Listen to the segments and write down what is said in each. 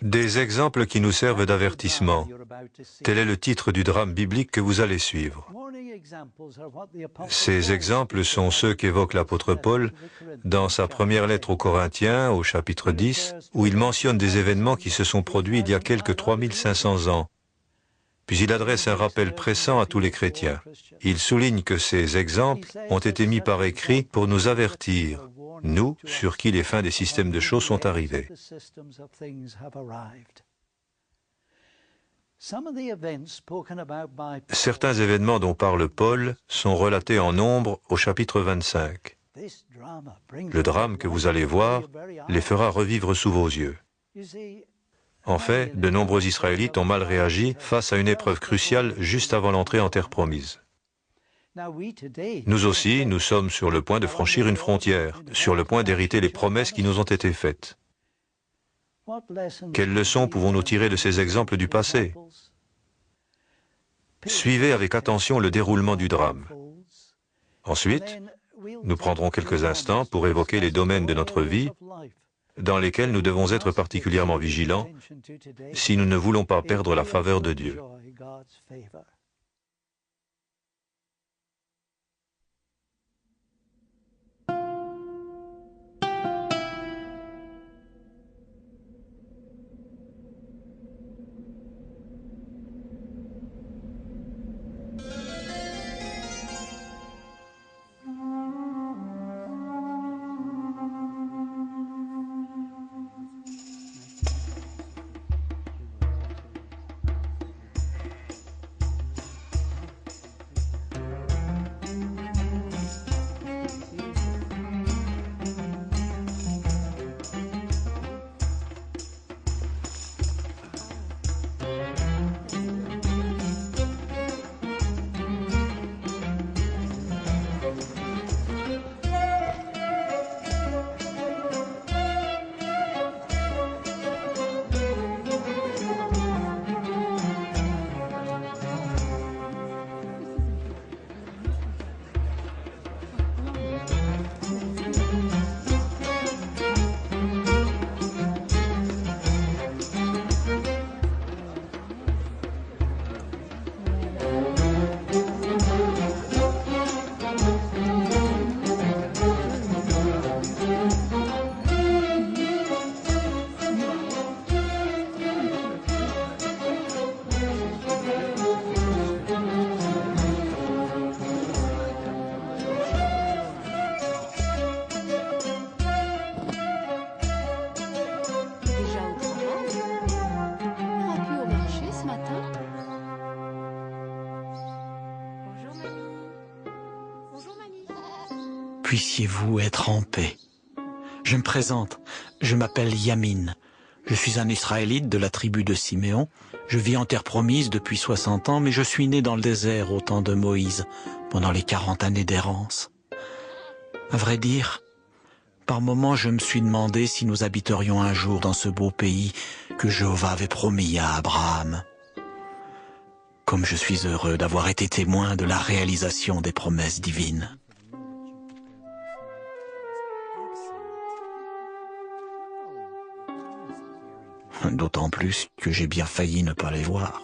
Des exemples qui nous servent d'avertissement. Tel est le titre du drame biblique que vous allez suivre. Ces exemples sont ceux qu'évoque l'apôtre Paul dans sa première lettre aux Corinthiens, au chapitre 10, où il mentionne des événements qui se sont produits il y a quelque 3500 ans. Puis il adresse un rappel pressant à tous les chrétiens. Il souligne que ces exemples ont été mis par écrit pour nous avertir, nous, sur qui les fins des systèmes de choses sont arrivées. Certains événements dont parle Paul sont relatés en nombre au chapitre 25. Le drame que vous allez voir les fera revivre sous vos yeux. En fait, de nombreux Israélites ont mal réagi face à une épreuve cruciale juste avant l'entrée en terre promise. Nous aussi, nous sommes sur le point de franchir une frontière, sur le point d'hériter les promesses qui nous ont été faites. Quelles leçons pouvons-nous tirer de ces exemples du passé? Suivez avec attention le déroulement du drame. Ensuite, nous prendrons quelques instants pour évoquer les domaines de notre vie dans lesquels nous devons être particulièrement vigilants si nous ne voulons pas perdre la faveur de Dieu. Puissiez-vous être en paix. Je me présente, je m'appelle Yamin. Je suis un Israélite de la tribu de Siméon. Je vis en terre promise depuis 60 ans, mais je suis né dans le désert au temps de Moïse, pendant les 40 années d'errance. À vrai dire, par moments je me suis demandé si nous habiterions un jour dans ce beau pays que Jéhovah avait promis à Abraham. Comme je suis heureux d'avoir été témoin de la réalisation des promesses divines. D'autant plus que j'ai bien failli ne pas les voir.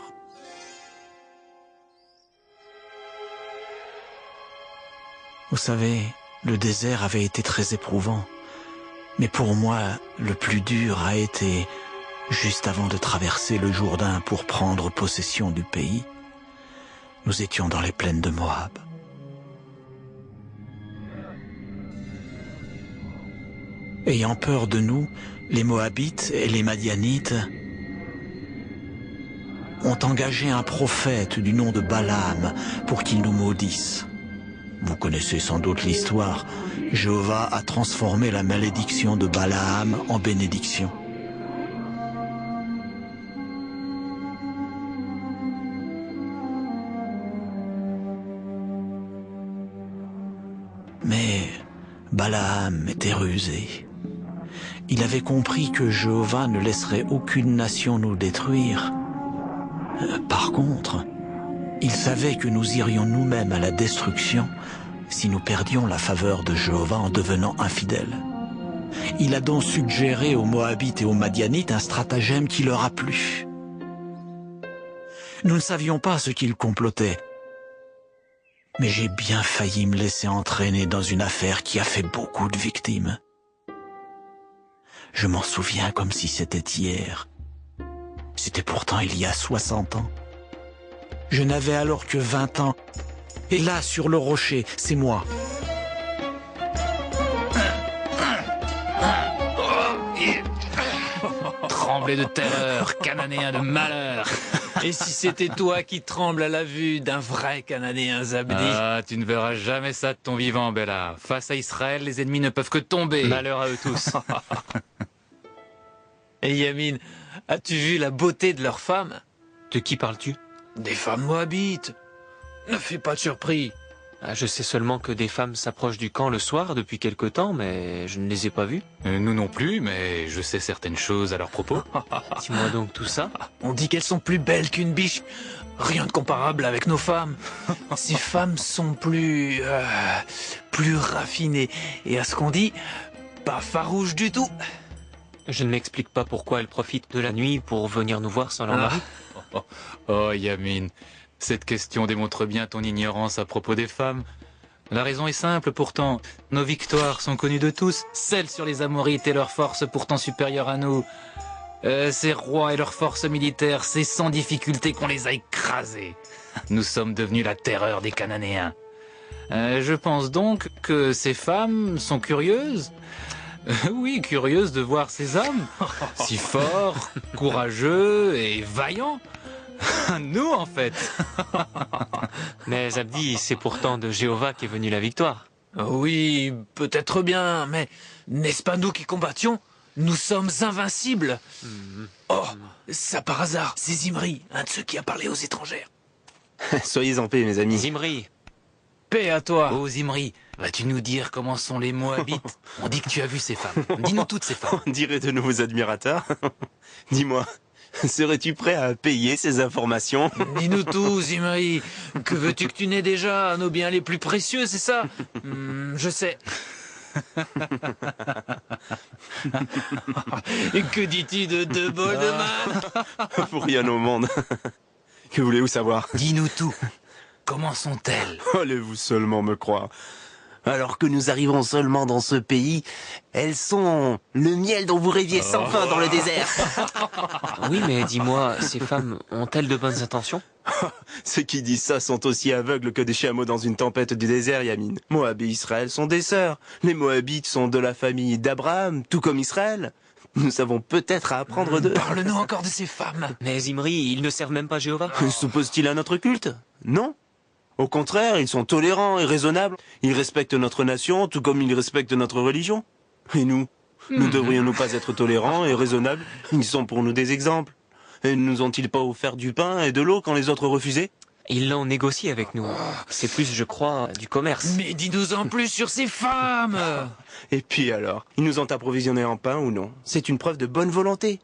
Vous savez, le désert avait été très éprouvant. Mais pour moi, le plus dur a été, juste avant de traverser le Jourdain pour prendre possession du pays, nous étions dans les plaines de Moab. Ayant peur de nous, les Moabites et les Madianites ont engagé un prophète du nom de Balaam pour qu'il nous maudisse. Vous connaissez sans doute l'histoire. Jéhovah a transformé la malédiction de Balaam en bénédiction. Mais Balaam était rusé. Il avait compris que Jéhovah ne laisserait aucune nation nous détruire. Par contre, il savait que nous irions nous-mêmes à la destruction si nous perdions la faveur de Jéhovah en devenant infidèles. Il a donc suggéré aux Moabites et aux Madianites un stratagème qui leur a plu. Nous ne savions pas ce qu'ils complotaient. Mais j'ai bien failli me laisser entraîner dans une affaire qui a fait beaucoup de victimes. Je m'en souviens comme si c'était hier. C'était pourtant il y a 60 ans. Je n'avais alors que 20 ans. Et là, sur le rocher, c'est moi. Tremblez de terreur, Cananéen de malheur. Et si c'était toi qui trembles à la vue d'un vrai Cananéen, Zabdi? Ah, tu ne verras jamais ça de ton vivant, Bella. Face à Israël, les ennemis ne peuvent que tomber. Malheur à eux tous. Et Yamin, as-tu vu la beauté de leurs femmes? De qui parles-tu? Des femmes moabites. Ne fais pas de surpris. Ah, je sais seulement que des femmes s'approchent du camp le soir depuis quelque temps, mais je ne les ai pas vues. Nous non plus, mais je sais certaines choses à leur propos. Dis-moi donc tout ça. On dit qu'elles sont plus belles qu'une biche. Rien de comparable avec nos femmes. Ces femmes sont plus raffinées. Et à ce qu'on dit, pas farouches du tout. Je ne m'explique pas pourquoi elles profitent de la nuit pour venir nous voir sans leur mari. Oh, Yamin, cette question démontre bien ton ignorance à propos des femmes. La raison est simple pourtant. Nos victoires sont connues de tous. Celles sur les Amorites et leurs forces pourtant supérieures à nous. Ces rois et leurs forces militaires, c'est sans difficulté qu'on les a écrasés. Nous sommes devenus la terreur des Cananéens. Je pense donc que ces femmes sont curieuses. Oui, curieuses de voir ces hommes, si forts, courageux et vaillants. Nous, en fait. Mais Abdi, c'est pourtant de Jéhovah qu'est venue la victoire. Oui, peut-être bien, mais n'est-ce pas nous qui combattions? Nous sommes invincibles. Oh, ça par hasard, c'est Zimri, un de ceux qui a parlé aux étrangères. Soyez en paix, mes amis. Zimri, Paix à toi. Oh, Zimri, vas-tu nous dire comment sont les Moabites? On dit que tu as vu ces femmes. Dis-nous toutes ces femmes. On dirait de nouveaux admirateurs. Dis-moi, serais-tu prêt à payer ces informations? Dis-nous tout, Zimri. Que veux-tu que tu n'aies déjà? Nos biens les plus précieux, c'est ça? Je sais. Et que dis-tu de deux bols de manne? Pour rien au monde. Que voulez-vous savoir? Dis-nous tout. Comment sont-elles? Allez-vous seulement me croire? Alors que nous arrivons seulement dans ce pays, elles sont le miel dont vous rêviez sans fin dans le désert. oui, mais dis-moi, ces femmes ont-elles de bonnes intentions? Ceux qui disent ça sont aussi aveugles que des chameaux dans une tempête du désert, Yamin. Moab et Israël sont des sœurs. Les Moabites sont de la famille d'Abraham, tout comme Israël. Nous savons peut-être à apprendre d'eux. Parle-nous encore de ces femmes. Mais Zimri, ils ne servent même pas Jéhovah. S'opposent-ils à notre culte? Non. Au contraire, ils sont tolérants et raisonnables. Ils respectent notre nation, tout comme ils respectent notre religion. Et nous? Nous devrions-nous pas être tolérants et raisonnables? Ils sont pour nous des exemples. Et ne nous ont-ils pas offert du pain et de l'eau quand les autres refusaient? Ils l'ont négocié avec nous. C'est plus, je crois, du commerce. Mais dis-nous en plus sur ces femmes. Et puis alors, ils nous ont approvisionnés en pain ou non? C'est une preuve de bonne volonté.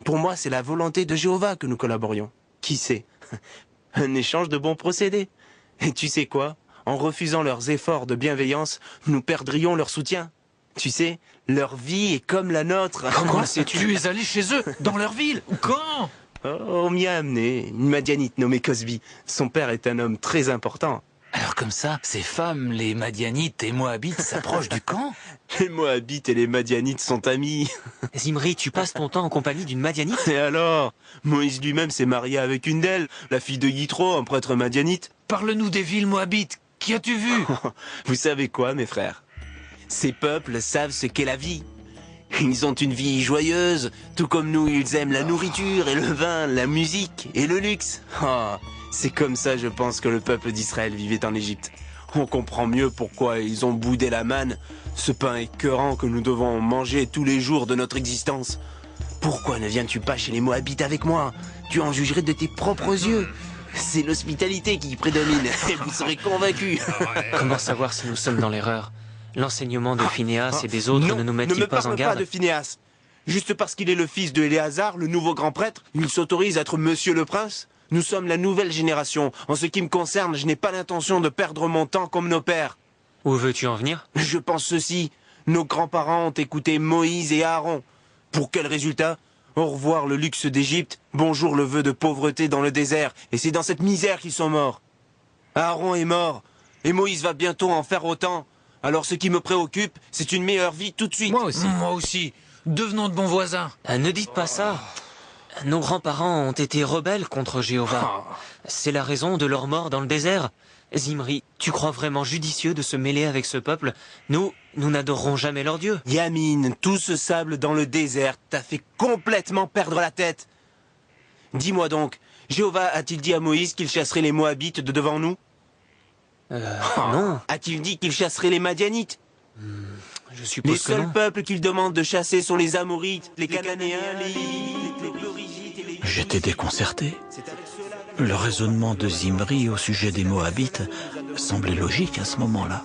Pour moi, c'est la volonté de Jéhovah que nous collaborions. Qui sait? Un échange de bons procédés. Et tu sais quoi? En refusant leurs efforts de bienveillance, nous perdrions leur soutien. Tu sais, leur vie est comme la nôtre. Comment sais-tu? Tu es allé chez eux, dans leur ville? Quand? On m'y a amené, une Madianite nommée Cosby. Son père est un homme très important. Alors comme ça, ces femmes, les Madianites et Moabites, s'approchent du camp? Les Moabites et les Madianites sont amis. Zimri, tu passes ton temps en compagnie d'une Madianite? Et alors? Moïse lui-même s'est marié avec une d'elles, la fille de Yitro, un prêtre Madianite. Parle-nous des villes moabites. Qui as-tu vu? Vous savez quoi, mes frères? Ces peuples savent ce qu'est la vie. Ils ont une vie joyeuse, tout comme nous, ils aiment la nourriture et le vin, la musique et le luxe. Ah, c'est comme ça, je pense, que le peuple d'Israël vivait en Égypte. On comprend mieux pourquoi ils ont boudé la manne, ce pain écœurant que nous devons manger tous les jours de notre existence. Pourquoi ne viens-tu pas chez les Moabites avec moi? Tu en jugerais de tes propres yeux. C'est l'hospitalité qui prédomine, et vous serez convaincus. Comment savoir si nous sommes dans l'erreur? L'enseignement de Phinéas et des autres ne nous met-il pas en ne me parle garde? pas de Phinéas. Juste parce qu'il est le fils de Éléazar, le nouveau grand prêtre, il s'autorise à être monsieur le prince? Nous sommes la nouvelle génération. En ce qui me concerne, je n'ai pas l'intention de perdre mon temps comme nos pères. Où veux-tu en venir? Je pense ceci. Nos grands-parents ont écouté Moïse et Aaron. Pour quel résultat? Au revoir le luxe d'Égypte, bonjour le vœu de pauvreté dans le désert, et c'est dans cette misère qu'ils sont morts. Aaron est mort, et Moïse va bientôt en faire autant. Alors ce qui me préoccupe, c'est une meilleure vie tout de suite. Moi aussi. Moi aussi. Devenons de bons voisins. Ne dites pas ça. Nos grands-parents ont été rebelles contre Jéhovah. C'est la raison de leur mort dans le désert. Zimri, tu crois vraiment judicieux de se mêler avec ce peuple? Nous n'adorerons jamais leur Dieu. Yamin, tout ce sable dans le désert t'a fait complètement perdre la tête. Dis-moi donc, Jéhovah a-t-il dit à Moïse qu'il chasserait les Moabites de devant nous? Non. A-t-il dit qu'il chasserait les Madianites? Je suppose Les que seuls non. peuples qu'il demande de chasser sont les Amorites, les Cananéens, les Hittites, les Florigites et les... J'étais déconcerté. C'est avec ceux-là que- Le raisonnement de Zimri au sujet des Moabites semblait logique à ce moment-là.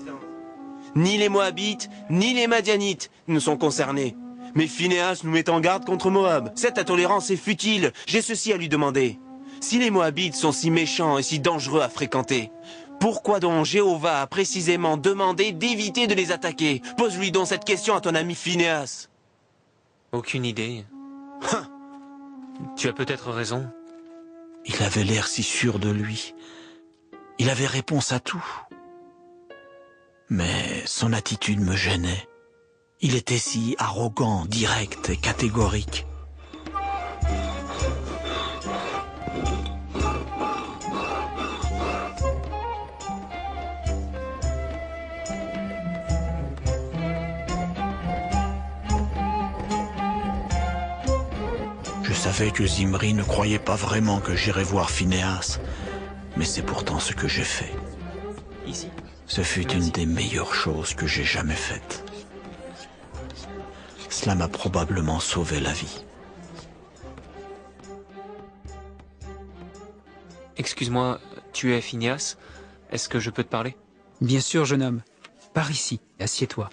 Ni les Moabites, ni les Madianites ne sont concernés. Mais Phinéas nous met en garde contre Moab. Cette intolérance est futile. J'ai ceci à lui demander. Si les Moabites sont si méchants et si dangereux à fréquenter, pourquoi donc Jéhovah a précisément demandé d'éviter de les attaquer? Pose-lui donc cette question à ton ami Phinéas. Aucune idée. Tu as peut-être raison. Il avait l'air si sûr de lui. Il avait réponse à tout. Mais son attitude me gênait. Il était si arrogant, direct et catégorique. Je savais que Zimri ne croyait pas vraiment que j'irais voir Phinéas, mais c'est pourtant ce que j'ai fait. Ici. Ce fut une des meilleures choses que j'ai jamais faites. Cela m'a probablement sauvé la vie. Excuse-moi, tu es Phinéas? Est-ce que je peux te parler? Bien sûr, jeune homme. Par ici, assieds-toi.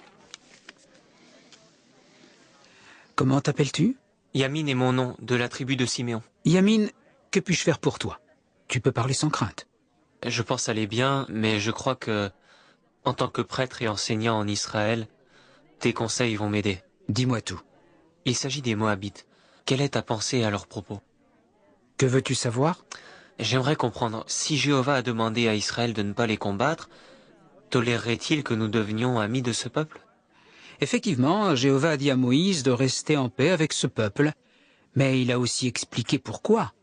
Comment t'appelles-tu? Yamin est mon nom, de la tribu de Siméon. Yamin, que puis-je faire pour toi? Tu peux parler sans crainte. Je pense aller bien, mais je crois que, en tant que prêtre et enseignant en Israël, tes conseils vont m'aider. Dis-moi tout. Il s'agit des Moabites. Quelle est ta pensée à leur propos? Que veux-tu savoir? J'aimerais comprendre, si Jéhovah a demandé à Israël de ne pas les combattre, tolérerait-il que nous devenions amis de ce peuple? Effectivement, Jéhovah a dit à Moïse de rester en paix avec ce peuple, mais il a aussi expliqué pourquoi.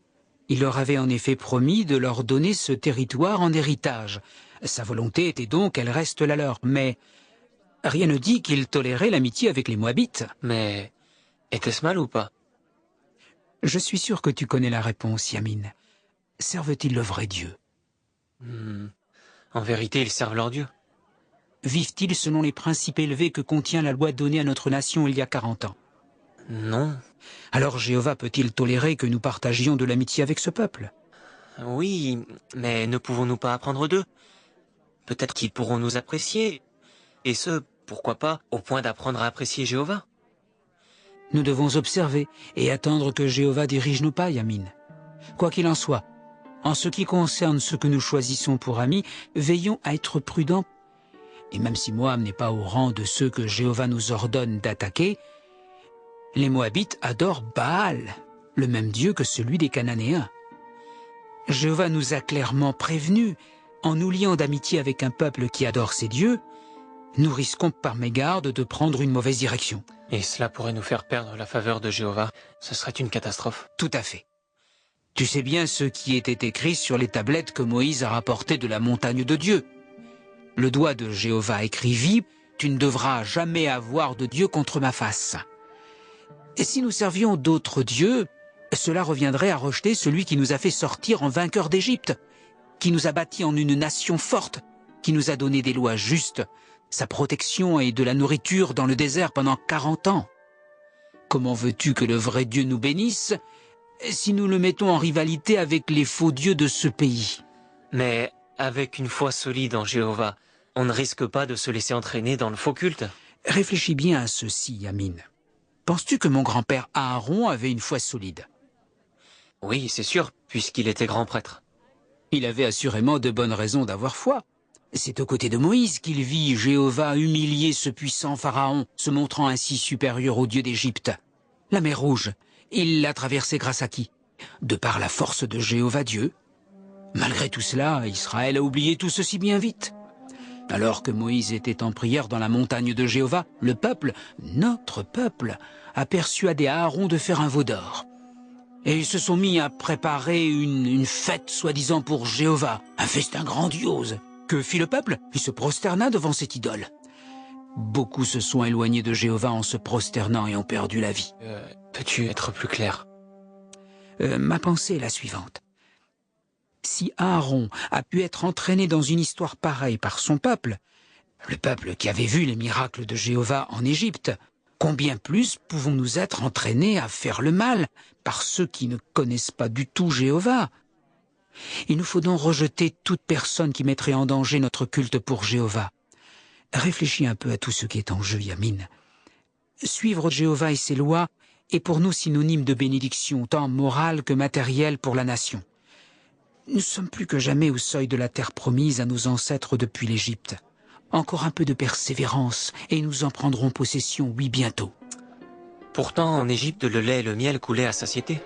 Il leur avait en effet promis de leur donner ce territoire en héritage. Sa volonté était donc qu'elle reste la leur, mais rien ne dit qu'il tolérait l'amitié avec les Moabites. Mais était-ce mal ou pas? Je suis sûr que tu connais la réponse, Yamin. Servent-ils le vrai Dieu? En vérité, ils servent leur Dieu. Vivent-ils selon les principes élevés que contient la loi donnée à notre nation il y a 40 ans? Non. Alors Jéhovah peut-il tolérer que nous partagions de l'amitié avec ce peuple? Oui, mais ne pouvons-nous pas apprendre d'eux? Peut-être qu'ils pourront nous apprécier. Et ce, pourquoi pas, au point d'apprendre à apprécier Jéhovah? Nous devons observer et attendre que Jéhovah dirige nos pas, Yamin. Quoi qu'il en soit, en ce qui concerne ce que nous choisissons pour amis, veillons à être prudents. Et même si Moab n'est pas au rang de ceux que Jéhovah nous ordonne d'attaquer, les Moabites adorent Baal, le même Dieu que celui des Cananéens. Jéhovah nous a clairement prévenus, en nous liant d'amitié avec un peuple qui adore ses dieux, nous risquons par mégarde de prendre une mauvaise direction. Et cela pourrait nous faire perdre la faveur de Jéhovah. Ce serait une catastrophe. Tout à fait. Tu sais bien ce qui était écrit sur les tablettes que Moïse a rapportées de la montagne de Dieu. Le doigt de Jéhovah écrivit « Tu ne devras jamais avoir de Dieu contre ma face ». Et si nous servions d'autres dieux, cela reviendrait à rejeter celui qui nous a fait sortir en vainqueur d'Égypte, qui nous a bâtis en une nation forte, qui nous a donné des lois justes, sa protection et de la nourriture dans le désert pendant 40 ans. Comment veux-tu que le vrai Dieu nous bénisse si nous le mettons en rivalité avec les faux dieux de ce pays? Mais avec une foi solide en Jéhovah, on ne risque pas de se laisser entraîner dans le faux culte. Réfléchis bien à ceci, Yamin. Penses-tu que mon grand-père Aaron avait une foi solide? Oui, c'est sûr, puisqu'il était grand prêtre. Il avait assurément de bonnes raisons d'avoir foi. C'est aux côtés de Moïse qu'il vit Jéhovah humilier ce puissant Pharaon, se montrant ainsi supérieur au Dieu d'Égypte. La mer Rouge, il l'a traversée grâce à qui? De par la force de Jéhovah Dieu. Malgré tout cela, Israël a oublié tout ceci bien vite. Alors que Moïse était en prière dans la montagne de Jéhovah, le peuple, notre peuple, a persuadé Aaron de faire un veau d'or. Et ils se sont mis à préparer une fête soi-disant pour Jéhovah, un festin grandiose. Que fit le peuple? Il se prosterna devant cette idole. Beaucoup se sont éloignés de Jéhovah en se prosternant et ont perdu la vie. Peux-tu être plus clair? Ma pensée est la suivante. Si Aaron a pu être entraîné dans une histoire pareille par son peuple, le peuple qui avait vu les miracles de Jéhovah en Égypte, combien plus pouvons-nous être entraînés à faire le mal par ceux qui ne connaissent pas du tout Jéhovah? Il nous faut donc rejeter toute personne qui mettrait en danger notre culte pour Jéhovah. Réfléchis un peu à tout ce qui est en jeu, Yamin. Suivre Jéhovah et ses lois est pour nous synonyme de bénédiction, tant morale que matérielle pour la nation. Nous sommes plus que jamais au seuil de la terre promise à nos ancêtres depuis l'Égypte. Encore un peu de persévérance et nous en prendrons possession, oui, bientôt. Pourtant, en Égypte, le lait et le miel coulaient à satiété.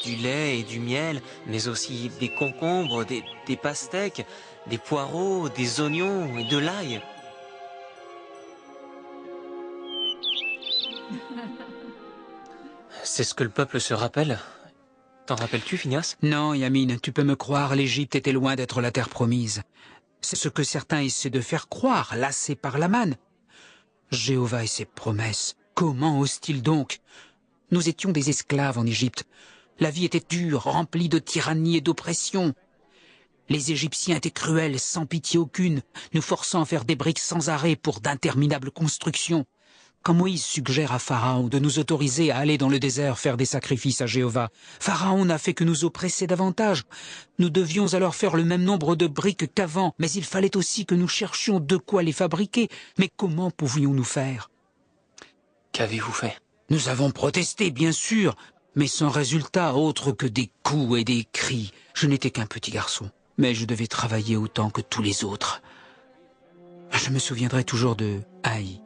Du lait et du miel, mais aussi des concombres, des pastèques, des poireaux, des oignons et de l'ail. C'est ce que le peuple se rappelle. T'en rappelles-tu, Phineas? Non, Yamin, tu peux me croire, l'Égypte était loin d'être la terre promise. C'est ce que certains essaient de faire croire, lassés par la manne. Jéhovah et ses promesses, comment osent-ils donc? Nous étions des esclaves en Égypte. La vie était dure, remplie de tyrannie et d'oppression. Les Égyptiens étaient cruels, sans pitié aucune, nous forçant à faire des briques sans arrêt pour d'interminables constructions. Quand Moïse suggère à Pharaon de nous autoriser à aller dans le désert faire des sacrifices à Jéhovah, Pharaon n'a fait que nous oppresser davantage. Nous devions alors faire le même nombre de briques qu'avant, mais il fallait aussi que nous cherchions de quoi les fabriquer. Mais comment pouvions-nous faire? Qu'avez-vous fait? Nous avons protesté, bien sûr, mais sans résultat autre que des coups et des cris. Je n'étais qu'un petit garçon, mais je devais travailler autant que tous les autres. Je me souviendrai toujours de Haï.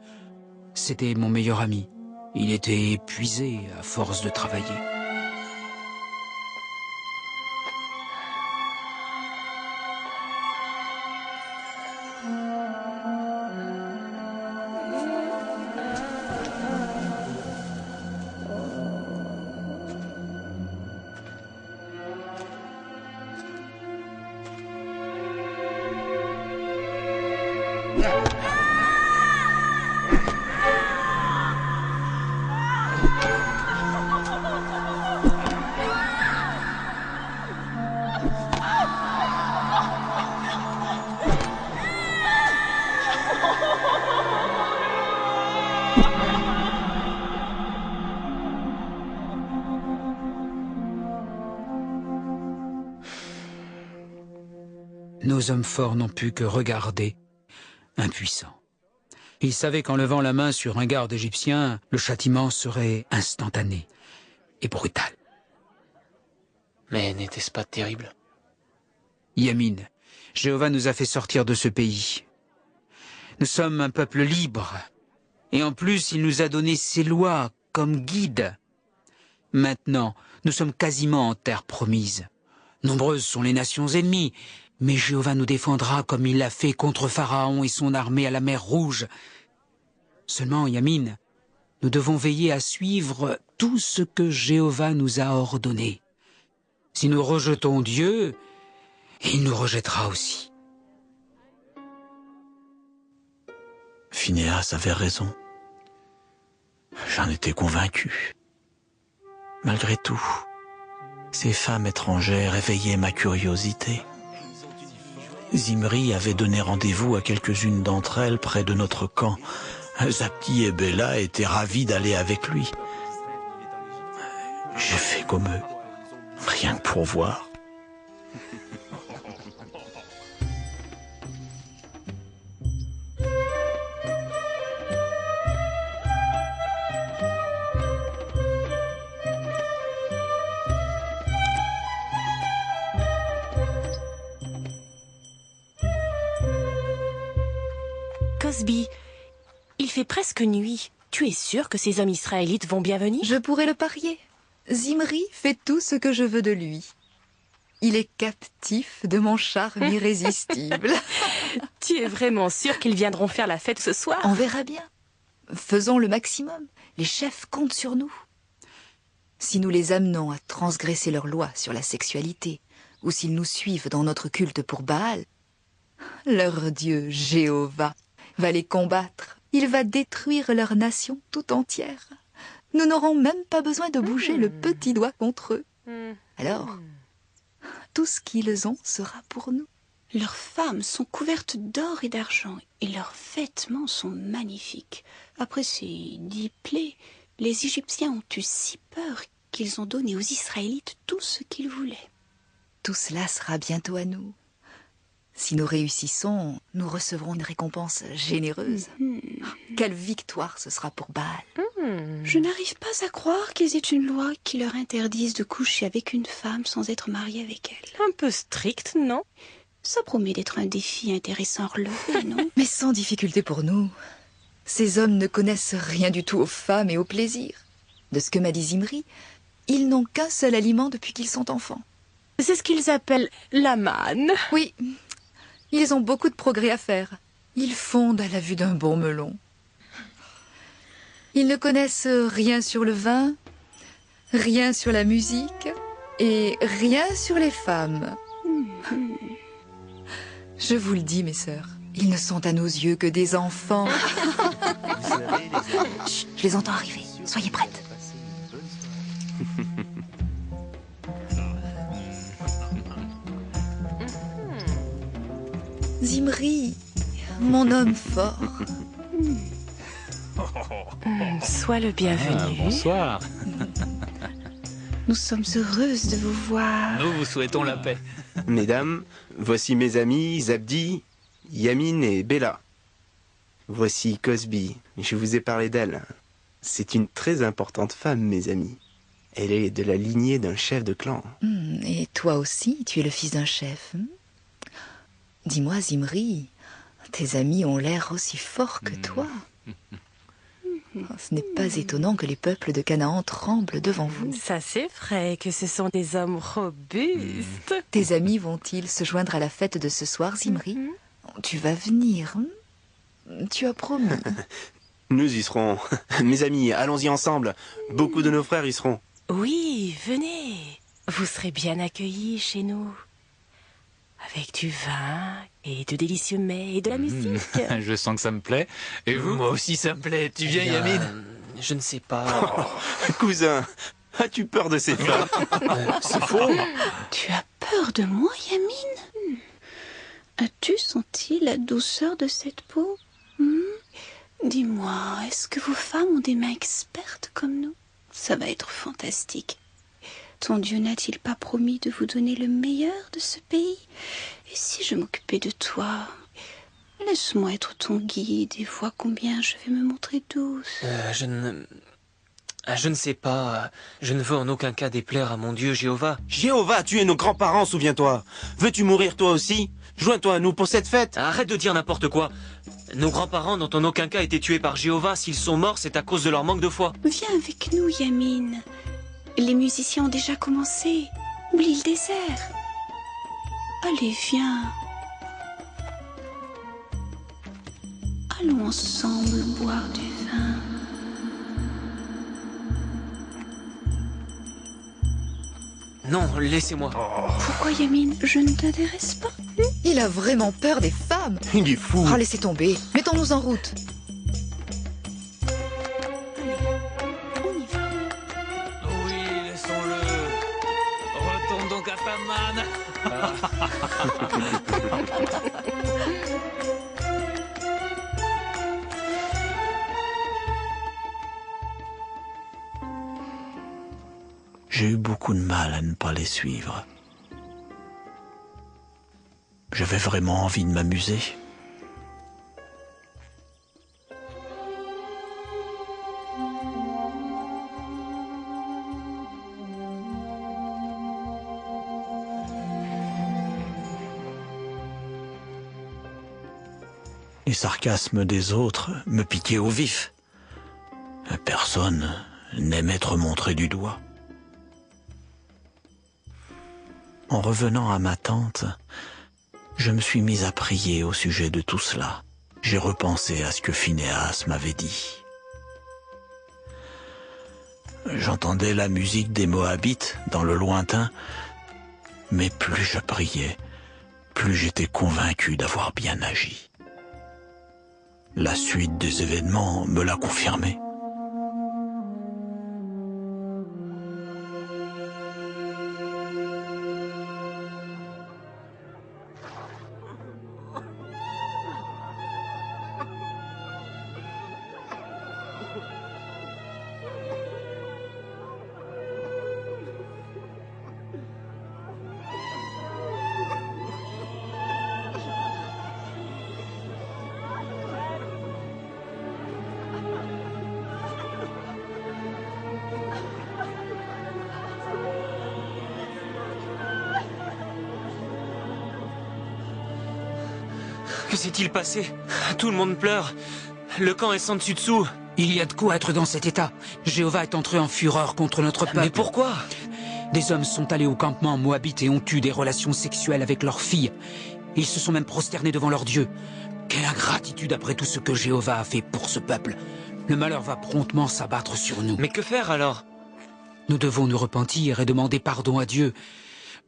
C'était mon meilleur ami. Il était épuisé à force de travailler. Nos hommes forts n'ont pu que regarder, impuissants. Ils savaient qu'en levant la main sur un garde égyptien, le châtiment serait instantané et brutal. Mais n'était-ce pas terrible? Yamin, Jéhovah nous a fait sortir de ce pays. Nous sommes un peuple libre, et en plus il nous a donné ses lois comme guide. Maintenant, nous sommes quasiment en terre promise. Nombreuses sont les nations ennemies, mais Jéhovah nous défendra comme il l'a fait contre Pharaon et son armée à la mer Rouge. Seulement, Yamin, nous devons veiller à suivre tout ce que Jéhovah nous a ordonné. Si nous rejetons Dieu, il nous rejettera aussi. Phinéas avait raison. J'en étais convaincu. Malgré tout, ces femmes étrangères éveillaient ma curiosité. Zimri avait donné rendez-vous à quelques-unes d'entre elles près de notre camp. Zabdi et Bella étaient ravis d'aller avec lui. J'ai fait comme eux, rien que pour voir. Cosby, il fait presque nuit. Tu es sûr que ces hommes israélites vont bien venir? Je pourrais le parier. Zimri fait tout ce que je veux de lui. Il est captif de mon charme irrésistible. Tu es vraiment sûr qu'ils viendront faire la fête ce soir? On verra bien. Faisons le maximum. Les chefs comptent sur nous. Si nous les amenons à transgresser leurs lois sur la sexualité, ou s'ils nous suivent dans notre culte pour Baal, leur Dieu Jéhovah va les combattre. Il va détruire leur nation tout entière. Nous n'aurons même pas besoin de bouger le petit doigt contre eux. Alors, tout ce qu'ils ont sera pour nous. Leurs femmes sont couvertes d'or et d'argent, et leurs vêtements sont magnifiques. Après ces 10 plaies, les Égyptiens ont eu si peur qu'ils ont donné aux Israélites tout ce qu'ils voulaient. Tout cela sera bientôt à nous. Si nous réussissons, nous recevrons une récompense généreuse. Quelle victoire ce sera pour Baal. Je n'arrive pas à croire qu'ils aient une loi qui leur interdise de coucher avec une femme sans être marié avec elle. Un peu strict, non? Ça promet d'être un défi intéressant à relever, non? Mais sans difficulté pour nous. Ces hommes ne connaissent rien du tout aux femmes et au plaisir. De ce que m'a dit Zimri, ils n'ont qu'un seul aliment depuis qu'ils sont enfants. C'est ce qu'ils appellent la manne. Oui, ils ont beaucoup de progrès à faire. Ils fondent à la vue d'un bon melon. Ils ne connaissent rien sur le vin, rien sur la musique et rien sur les femmes. Je vous le dis, mes sœurs, ils ne sont à nos yeux que des enfants. Chut, je les entends arriver. Soyez prêtes. Zimri, mon homme fort. Sois le bienvenu. Bonsoir. Nous sommes heureuses de vous voir. Nous vous souhaitons la paix. Mesdames, voici mes amis Zabdi, Yamin et Bella. Voici Cosby, je vous ai parlé d'elle. C'est une très importante femme, mes amis. Elle est de la lignée d'un chef de clan. Et toi aussi, tu es le fils d'un chef. Dis-moi, Zimri, tes amis ont l'air aussi forts que toi. Ce n'est pas étonnant que les peuples de Canaan tremblent devant vous. Ça c'est vrai que ce sont des hommes robustes. Tes amis vont-ils se joindre à la fête de ce soir, Zimri? Tu vas venir. Tu as promis. Nous y serons. Mes amis, allons-y ensemble. Beaucoup de nos frères y seront. Oui, venez. Vous serez bien accueillis chez nous. Avec du vin et de délicieux mets et de la musique. Je sens que ça me plaît. Et vous? Moi aussi ça me plaît. Tu viens, Yamin? Je ne sais pas. Cousin, as-tu peur de ces femmes? C'est faux. Tu as peur de moi, Yamin? As-tu senti la douceur de cette peau? Dis-moi, est-ce que vos femmes ont des mains expertes comme nous? Ça va être fantastique. Ton Dieu n'a-t-il pas promis de vous donner le meilleur de ce pays? Et si je m'occupais de toi? Laisse-moi être ton guide et vois combien je vais me montrer douce. Je ne sais pas. Je ne veux en aucun cas déplaire à mon Dieu Jéhovah. Jéhovah, tu es nos grands-parents, souviens-toi. Veux-tu mourir toi aussi? Joins-toi à nous pour cette fête. Arrête de dire n'importe quoi. Nos grands-parents n'ont en aucun cas été tués par Jéhovah. S'ils sont morts, c'est à cause de leur manque de foi. Viens avec nous, Yamin. Les musiciens ont déjà commencé. Oublie le désert. Allez, viens. Allons ensemble boire du vin. Non, laissez-moi. Pourquoi, Yamin? Je ne t'intéresse pas? Il a vraiment peur des femmes. Il est fou. Oh, laissez tomber. Mettons-nous en route. On y va. Oui, laissons-le. Retourne donc à ta manne. J'ai eu beaucoup de mal à ne pas les suivre. J'avais vraiment envie de m'amuser. Les sarcasmes des autres me piquaient au vif. Personne n'aime être montré du doigt. En revenant à ma tante, je me suis mis à prier au sujet de tout cela. J'ai repensé à ce que Phinéas m'avait dit. J'entendais la musique des Moabites dans le lointain, mais plus je priais, plus j'étais convaincu d'avoir bien agi. La suite des événements me l'a confirmé. Que s'est-il passé? Tout le monde pleure. Le camp est sans dessus-dessous. Il y a de quoi être dans cet état. Jéhovah est entré en fureur contre notre peuple. Mais pourquoi? Des hommes sont allés au campement moabite et ont eu des relations sexuelles avec leurs filles. Ils se sont même prosternés devant leur Dieu. Quelle ingratitude après tout ce que Jéhovah a fait pour ce peuple. Le malheur va promptement s'abattre sur nous. Mais que faire alors? Nous devons nous repentir et demander pardon à Dieu.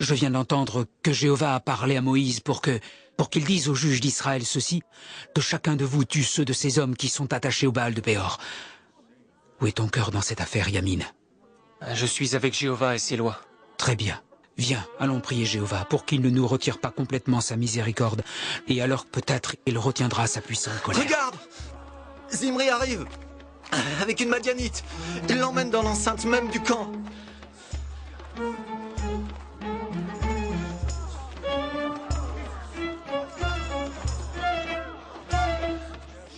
Je viens d'entendre que Jéhovah a parlé à Moïse pour qu'il dise aux juges d'Israël ceci, que chacun de vous tue ceux de ces hommes qui sont attachés au Baal de Péor. Où est ton cœur dans cette affaire, Yamin? Je suis avec Jéhovah et ses lois. Très bien. Viens, allons prier Jéhovah pour qu'il ne nous retire pas complètement sa miséricorde. Et alors peut-être il retiendra sa puissante colère. Regarde! Zimri arrive! Avec une Madianite. Il l'emmène dans l'enceinte même du camp.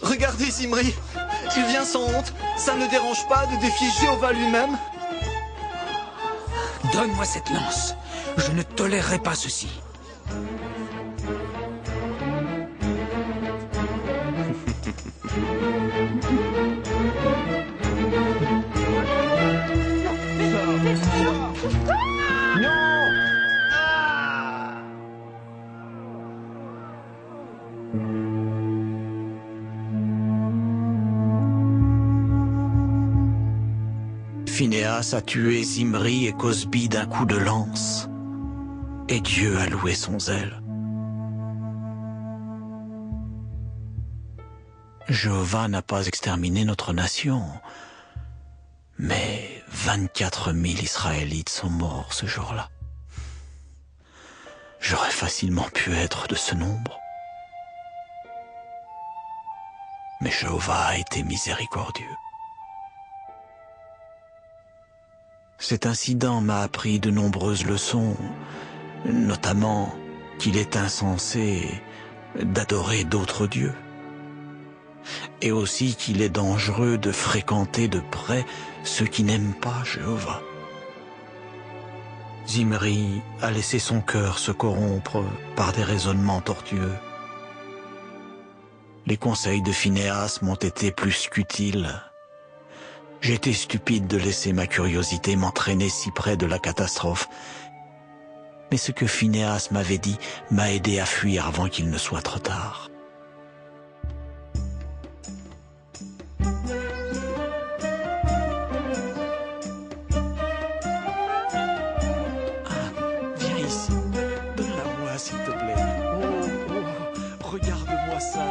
Regardez Zimri, il vient sans honte, ça ne dérange pas de défier Jéhovah lui-même? Donne-moi cette lance, je ne tolérerai pas ceci. Phinéas a tué Zimri et Cosbi d'un coup de lance, et Dieu a loué son zèle. Jéhovah n'a pas exterminé notre nation, mais 24 000 Israélites sont morts ce jour-là. J'aurais facilement pu être de ce nombre. Mais Jéhovah a été miséricordieux. Cet incident m'a appris de nombreuses leçons, notamment qu'il est insensé d'adorer d'autres dieux, et aussi qu'il est dangereux de fréquenter de près ceux qui n'aiment pas Jéhovah. Zimri a laissé son cœur se corrompre par des raisonnements tortueux. Les conseils de Phinéas m'ont été plus qu'utiles. J'étais stupide de laisser ma curiosité m'entraîner si près de la catastrophe. Mais ce que Phinéas m'avait dit m'a aidé à fuir avant qu'il ne soit trop tard. Viens ici, donne-la-moi s'il te plaît. Oh, regarde-moi ça.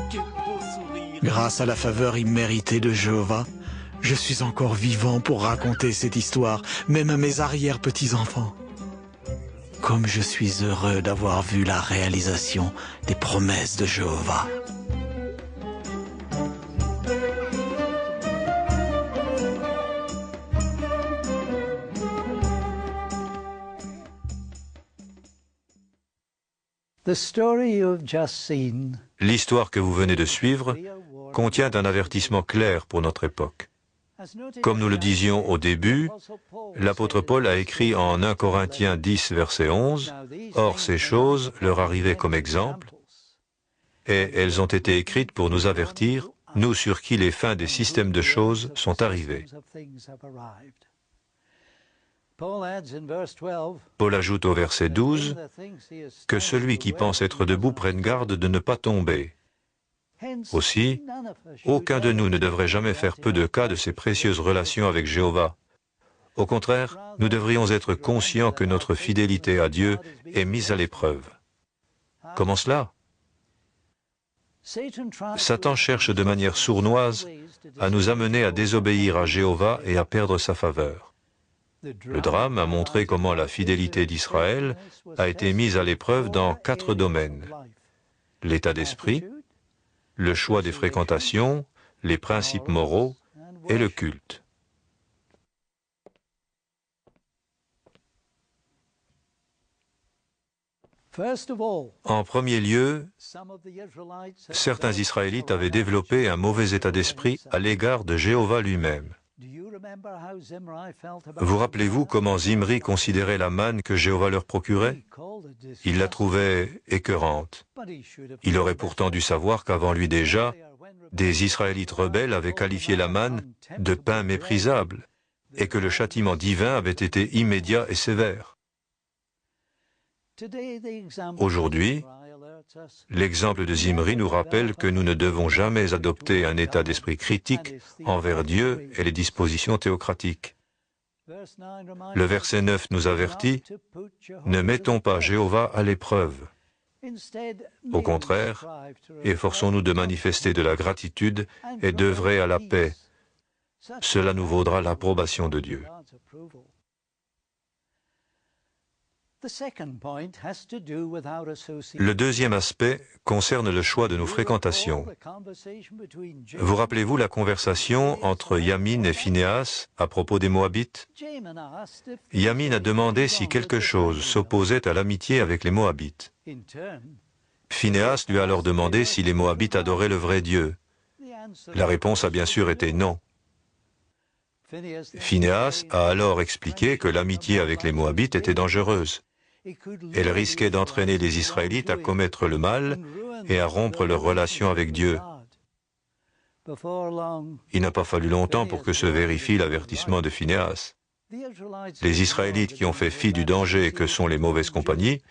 Quel beau sourire. Grâce à la faveur imméritée de Jéhovah, je suis encore vivant pour raconter cette histoire, même à mes arrière-petits-enfants. Comme je suis heureux d'avoir vu la réalisation des promesses de Jéhovah. L'histoire que vous venez de suivre contient un avertissement clair pour notre époque. Comme nous le disions au début, l'apôtre Paul a écrit en 1 Corinthiens 10, verset 11, « Or ces choses leur arrivaient comme exemple, et elles ont été écrites pour nous avertir, nous sur qui les fins des systèmes de choses sont arrivées. Paul ajoute au verset 12 que celui qui pense être debout prenne garde de ne pas tomber. Aussi, aucun de nous ne devrait jamais faire peu de cas de ces précieuses relations avec Jéhovah. Au contraire, nous devrions être conscients que notre fidélité à Dieu est mise à l'épreuve. Comment cela? Satan cherche de manière sournoise à nous amener à désobéir à Jéhovah et à perdre sa faveur. Le drame a montré comment la fidélité d'Israël a été mise à l'épreuve dans 4 domaines: l'état d'esprit, le choix des fréquentations, les principes moraux et le culte. En premier lieu, certains Israélites avaient développé un mauvais état d'esprit à l'égard de Jéhovah lui-même. Vous rappelez-vous comment Zimri considérait la manne que Jéhovah leur procurait? Il la trouvait écœurante. Il aurait pourtant dû savoir qu'avant lui déjà, des Israélites rebelles avaient qualifié la manne de pain méprisable et que le châtiment divin avait été immédiat et sévère. Aujourd'hui, l'exemple de Zimri nous rappelle que nous ne devons jamais adopter un état d'esprit critique envers Dieu et les dispositions théocratiques. Le verset 9 nous avertit « Ne mettons pas Jéhovah à l'épreuve. Au contraire, efforçons-nous de manifester de la gratitude et d'œuvrer à la paix. Cela nous vaudra l'approbation de Dieu. » Le deuxième aspect concerne le choix de nos fréquentations. Vous rappelez-vous la conversation entre Yamin et Phinéas à propos des Moabites? Yamin a demandé si quelque chose s'opposait à l'amitié avec les Moabites. Phinéas lui a alors demandé si les Moabites adoraient le vrai Dieu. La réponse a bien sûr été non. Phinéas a alors expliqué que l'amitié avec les Moabites était dangereuse. Elle risquait d'entraîner les Israélites à commettre le mal et à rompre leur relation avec Dieu. Il n'a pas fallu longtemps pour que se vérifie l'avertissement de Phinéas. Les Israélites qui ont fait fi du danger que sont les mauvaises compagnies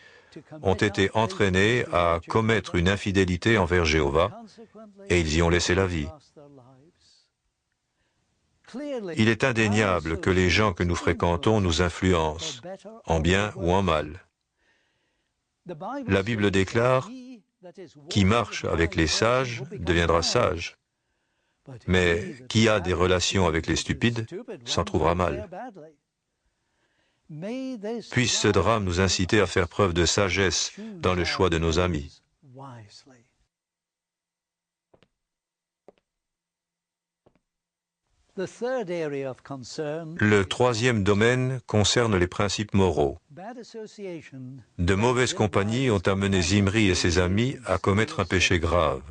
ont été entraînés à commettre une infidélité envers Jéhovah et ils y ont laissé la vie. Il est indéniable que les gens que nous fréquentons nous influencent, en bien ou en mal. La Bible déclare « Qui marche avec les sages deviendra sage, mais qui a des relations avec les stupides s'en trouvera mal. » Puisse ce drame nous inciter à faire preuve de sagesse dans le choix de nos amis. Le troisième domaine concerne les principes moraux. De mauvaises compagnies ont amené Zimri et ses amis à commettre un péché grave.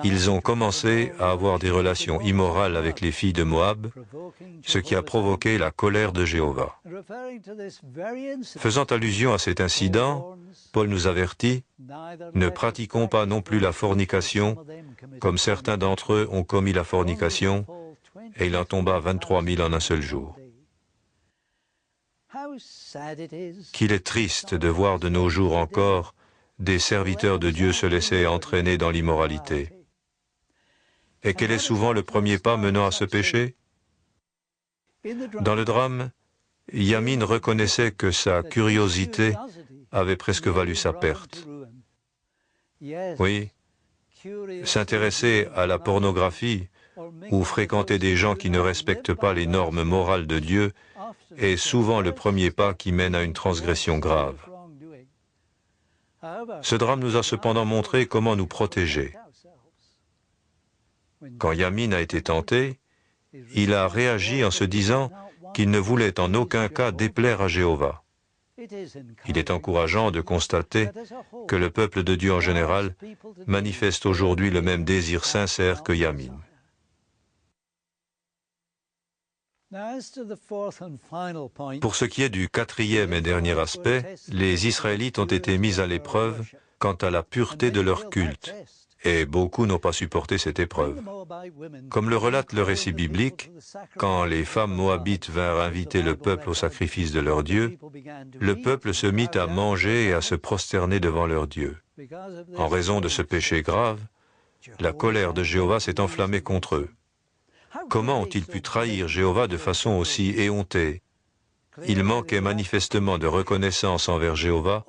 Ils ont commencé à avoir des relations immorales avec les filles de Moab, ce qui a provoqué la colère de Jéhovah. Faisant allusion à cet incident, Paul nous avertit « Ne pratiquons pas non plus la fornication, comme certains d'entre eux ont commis la fornication, et il en tomba 23 000 en un seul jour. » Qu'il est triste de voir de nos jours encore des serviteurs de Dieu se laisser entraîner dans l'immoralité. Et quel est souvent le premier pas menant à ce péché? Dans le drame, Yamin reconnaissait que sa curiosité avait presque valu sa perte. Oui, s'intéresser à la pornographie ou fréquenter des gens qui ne respectent pas les normes morales de Dieu est souvent le premier pas qui mène à une transgression grave. Ce drame nous a cependant montré comment nous protéger. Quand Yamin a été tenté, il a réagi en se disant qu'il ne voulait en aucun cas déplaire à Jéhovah. Il est encourageant de constater que le peuple de Dieu en général manifeste aujourd'hui le même désir sincère que Yamin. Pour ce qui est du quatrième et dernier aspect, les Israélites ont été mis à l'épreuve quant à la pureté de leur culte, et beaucoup n'ont pas supporté cette épreuve. Comme le relate le récit biblique, quand les femmes moabites vinrent inviter le peuple au sacrifice de leur Dieu, le peuple se mit à manger et à se prosterner devant leur Dieu. En raison de ce péché grave, la colère de Jéhovah s'est enflammée contre eux. Comment ont-ils pu trahir Jéhovah de façon aussi éhontée? Il manquait manifestement de reconnaissance envers Jéhovah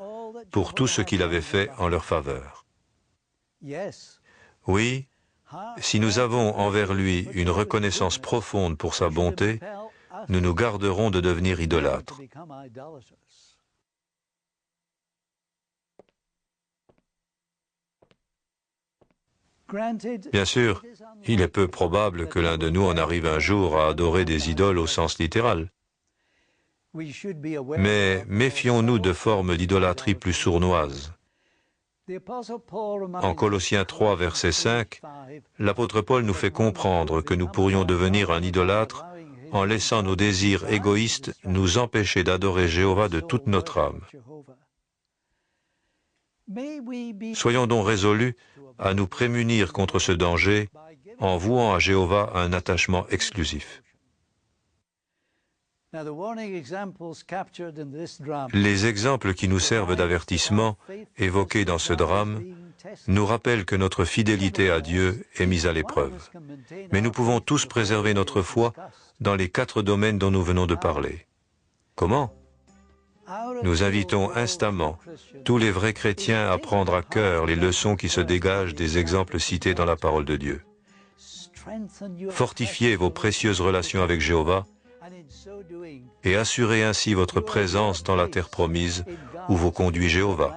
pour tout ce qu'il avait fait en leur faveur. Oui, si nous avons envers lui une reconnaissance profonde pour sa bonté, nous nous garderons de devenir idolâtres. Bien sûr, il est peu probable que l'un de nous en arrive un jour à adorer des idoles au sens littéral. Mais méfions-nous de formes d'idolâtrie plus sournoises. En Colossiens 3, verset 5, l'apôtre Paul nous fait comprendre que nous pourrions devenir un idolâtre en laissant nos désirs égoïstes nous empêcher d'adorer Jéhovah de toute notre âme. Soyons donc résolus à nous prémunir contre ce danger en vouant à Jéhovah un attachement exclusif. Les exemples qui nous servent d'avertissement, évoqués dans ce drame, nous rappellent que notre fidélité à Dieu est mise à l'épreuve. Mais nous pouvons tous préserver notre foi dans les 4 domaines dont nous venons de parler. Comment? Nous invitons instamment tous les vrais chrétiens à prendre à cœur les leçons qui se dégagent des exemples cités dans la parole de Dieu. Fortifiez vos précieuses relations avec Jéhovah et assurez ainsi votre présence dans la terre promise où vous conduit Jéhovah.